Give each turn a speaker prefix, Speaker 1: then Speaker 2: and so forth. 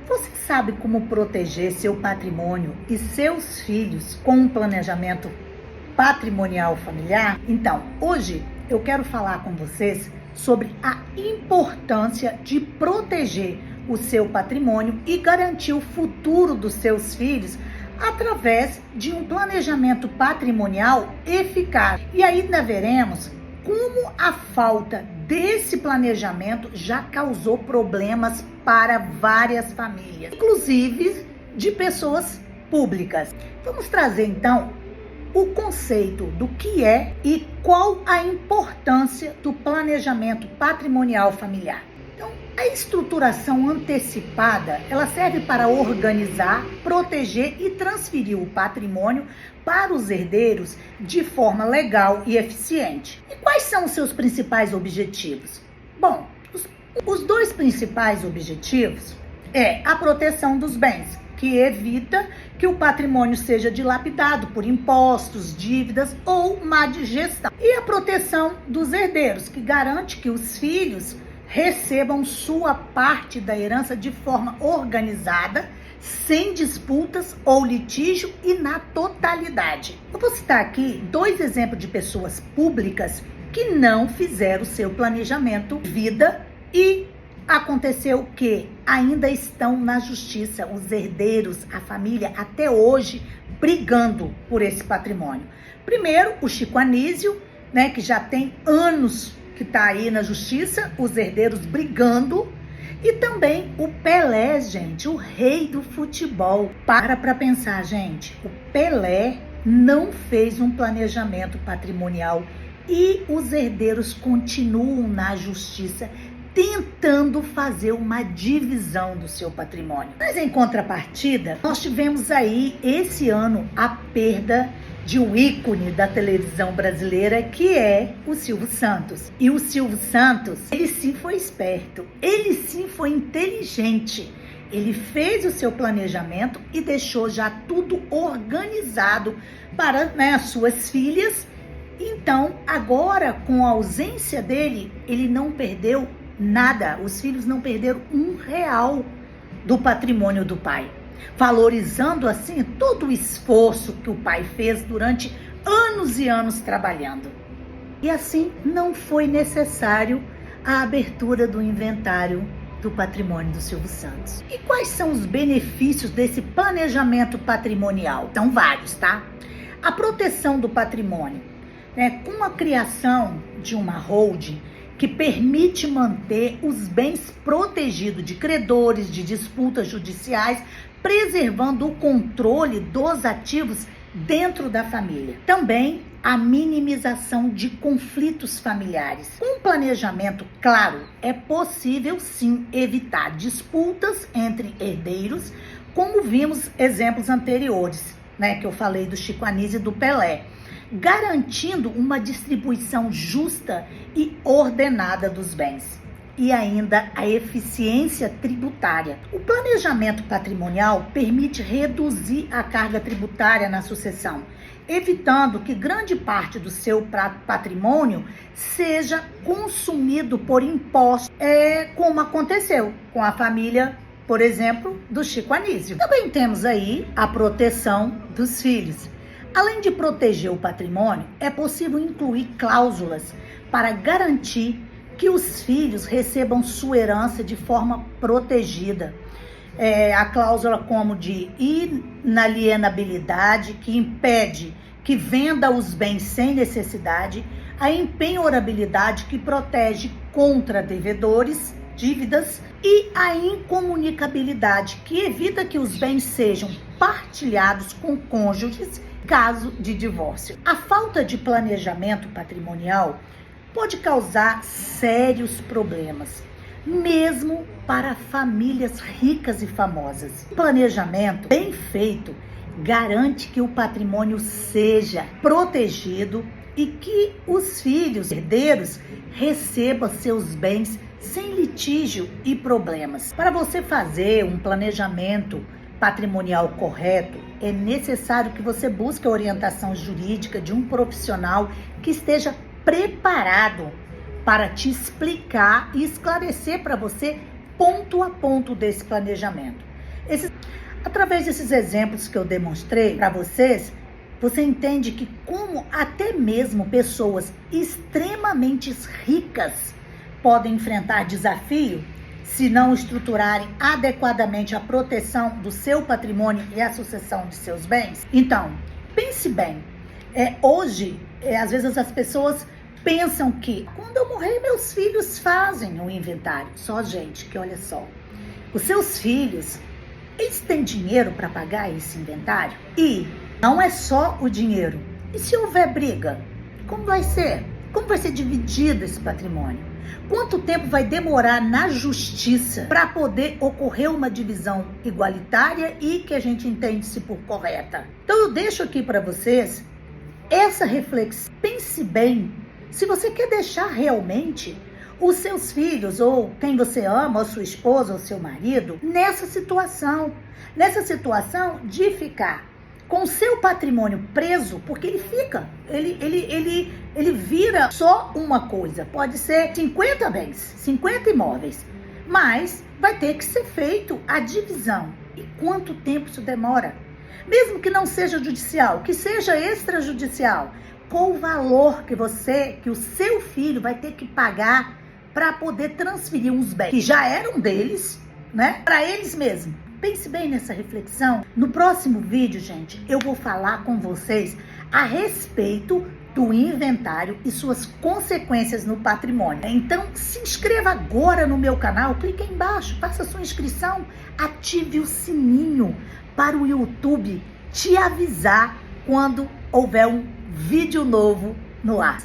Speaker 1: Você sabe como proteger seu patrimônio e seus filhos com um planejamento patrimonial familiar? Então, hoje eu quero falar com vocês sobre a importância de proteger o seu patrimônio e garantir o futuro dos seus filhos através de um planejamento patrimonial eficaz. E ainda veremos como a falta desse planejamento já causou problemas para várias famílias, inclusive de pessoas públicas. Vamos trazer então o conceito do que é e qual a importância do planejamento patrimonial familiar. Então, a estruturação antecipada, ela serve para organizar, proteger e transferir o patrimônio para os herdeiros de forma legal e eficiente. E quais são os seus principais objetivos? Bom, os dois principais objetivos é a proteção dos bens, que evita que o patrimônio seja dilapidado por impostos, dívidas ou má gestão. E a proteção dos herdeiros, que garante que os filhos recebam sua parte da herança de forma organizada, sem disputas ou litígio e na totalidade. Eu vou citar aqui dois exemplos de pessoas públicas que não fizeram seu planejamento de vida e aconteceu que ainda estão na justiça, os herdeiros, a família, até hoje, brigando por esse patrimônio. Primeiro, o Chico Anísio, que já tem anos que está aí na justiça, os herdeiros brigando. E também o Pelé, gente, o rei do futebol. Para pensar, gente, o Pelé não fez um planejamento patrimonial e os herdeiros continuam na justiça tentando fazer uma divisão do seu patrimônio. Mas em contrapartida, nós tivemos aí esse ano a perda de um ícone da televisão brasileira, que é o Silvio Santos. E o Silvio Santos, ele sim foi esperto, ele sim foi inteligente. Ele fez o seu planejamento e deixou já tudo organizado para as suas filhas. Então, agora, com a ausência dele, ele não perdeu nada. Os filhos não perderam R$1 do patrimônio do pai, valorizando assim todo o esforço que o pai fez durante anos e anos trabalhando. E assim não foi necessário a abertura do inventário do patrimônio do Silvio Santos. E quais são os benefícios desse planejamento patrimonial? São vários, tá? A proteção do patrimônio, com a criação de uma holding que permite manter os bens protegidos de credores, de disputas judiciais, preservando o controle dos ativos dentro da família. Também a minimização de conflitos familiares. Com um planejamento claro, é possível sim evitar disputas entre herdeiros, como vimos exemplos anteriores, que eu falei do Chico Anísio e do Pelé, garantindo uma distribuição justa e ordenada dos bens. E ainda a eficiência tributária. O planejamento patrimonial permite reduzir a carga tributária na sucessão, evitando que grande parte do seu patrimônio seja consumido por impostos, como aconteceu com a família, por exemplo, do Chico Anísio. Também temos aí a proteção dos filhos. Além de proteger o patrimônio, é possível incluir cláusulas para garantir que os filhos recebam sua herança de forma protegida. A cláusula como de inalienabilidade, que impede que venda os bens sem necessidade, a empenhorabilidade, que protege contra devedores, dívidas, e a incomunicabilidade, que evita que os bens sejam partilhados com cônjuges em caso de divórcio. A falta de planejamento patrimonial pode causar sérios problemas, mesmo para famílias ricas e famosas. O planejamento bem feito garante que o patrimônio seja protegido e que os filhos herdeiros recebam seus bens sem litígio e problemas. Para você fazer um planejamento patrimonial correto, é necessário que você busque a orientação jurídica de um profissional que esteja preparado para te explicar e esclarecer para você ponto a ponto desse planejamento. Através desses exemplos que eu demonstrei para vocês, você entende que como até mesmo pessoas extremamente ricas podem enfrentar desafio se não estruturarem adequadamente a proteção do seu patrimônio e a sucessão de seus bens? Então, pense bem. Hoje, às vezes as pessoas pensam que quando eu morrer, meus filhos fazem o inventário. Só, gente, que olha só. Os seus filhos, eles têm dinheiro para pagar esse inventário? E não é só o dinheiro. E se houver briga? Como vai ser? Como vai ser dividido esse patrimônio? Quanto tempo vai demorar na justiça para poder ocorrer uma divisão igualitária e que a gente entende-se por correta? Então eu deixo aqui para vocês essa reflexão. Pense bem se você quer deixar realmente os seus filhos, ou quem você ama, ou sua esposa, ou seu marido, nessa situação de ficar com o seu patrimônio preso, porque ele vira só uma coisa. Pode ser 50 bens, 50 imóveis, mas vai ter que ser feito a divisão. E quanto tempo isso demora? Mesmo que não seja judicial, que seja extrajudicial, qual o valor que o seu filho vai ter que pagar para poder transferir uns bens que já eram deles, né, para eles mesmos? Pense bem nessa reflexão. No próximo vídeo, gente, eu vou falar com vocês a respeito do inventário e suas consequências no patrimônio. Então, se inscreva agora no meu canal, clique aí embaixo, faça sua inscrição, ative o sininho para o YouTube te avisar quando houver um vídeo novo no ar.